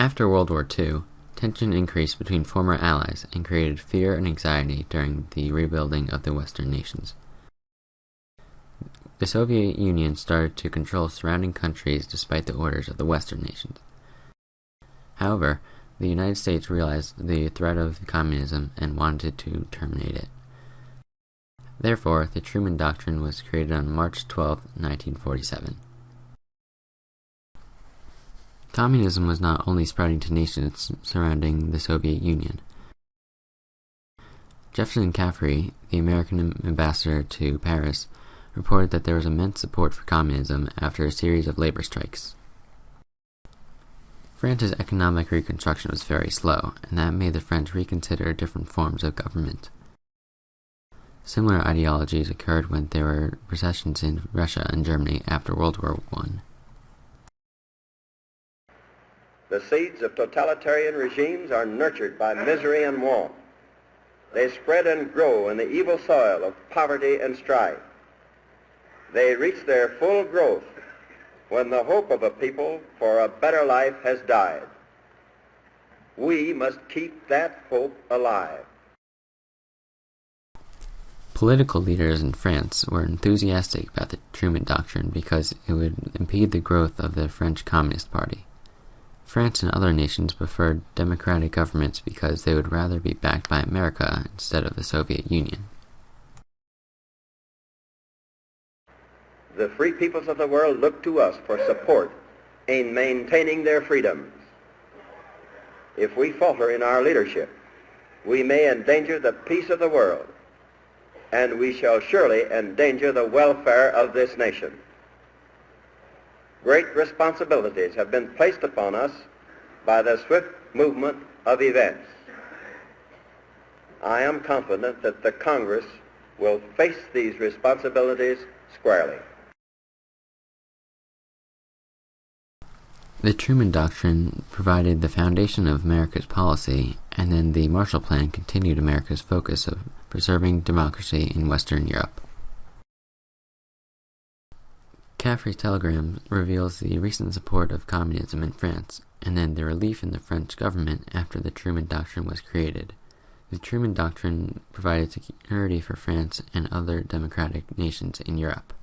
After World War II, tension increased between former allies and created fear and anxiety during the rebuilding of the Western nations. The Soviet Union started to control surrounding countries despite the orders of the Western nations. However, the United States realized the threat of communism and wanted to terminate it. Therefore, the Truman Doctrine was created on March 12, 1947. Communism was not only spreading to nations surrounding the Soviet Union. Jefferson Caffrey, the American ambassador to Paris, reported that there was immense support for communism after a series of labor strikes. France's economic reconstruction was very slow, and that made the French reconsider different forms of government. Similar ideologies occurred when there were recessions in Russia and Germany after World War I. The seeds of totalitarian regimes are nurtured by misery and want. They spread and grow in the evil soil of poverty and strife. They reach their full growth when the hope of a people for a better life has died. We must keep that hope alive. Political leaders in France were enthusiastic about the Truman Doctrine because it would impede the growth of the French Communist Party. France and other nations preferred democratic governments because they would rather be backed by America instead of the Soviet Union. The free peoples of the world look to us for support in maintaining their freedoms. If we falter in our leadership, we may endanger the peace of the world, and we shall surely endanger the welfare of this nation. Great responsibilities have been placed upon us by the swift movement of events. I am confident that the Congress will face these responsibilities squarely. The Truman Doctrine provided the foundation of America's policy, and then the Marshall Plan continued America's focus of preserving democracy in Western Europe. Caffrey's telegram reveals the recent support of communism in France, and then the relief in the French government after the Truman Doctrine was created. The Truman Doctrine provided security for France and other democratic nations in Europe.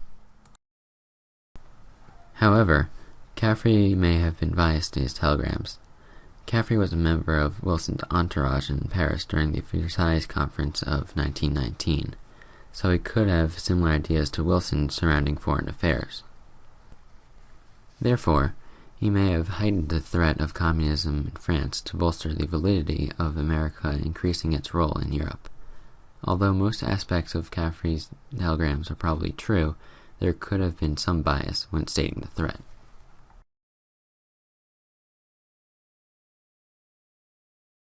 However, Caffrey may have been biased in his telegrams. Caffrey was a member of Wilson's entourage in Paris during the Versailles Conference of 1919, so he could have similar ideas to Wilson surrounding foreign affairs. Therefore, he may have heightened the threat of communism in France to bolster the validity of America increasing its role in Europe. Although most aspects of Caffrey's telegrams are probably true, there could have been some bias when stating the threat.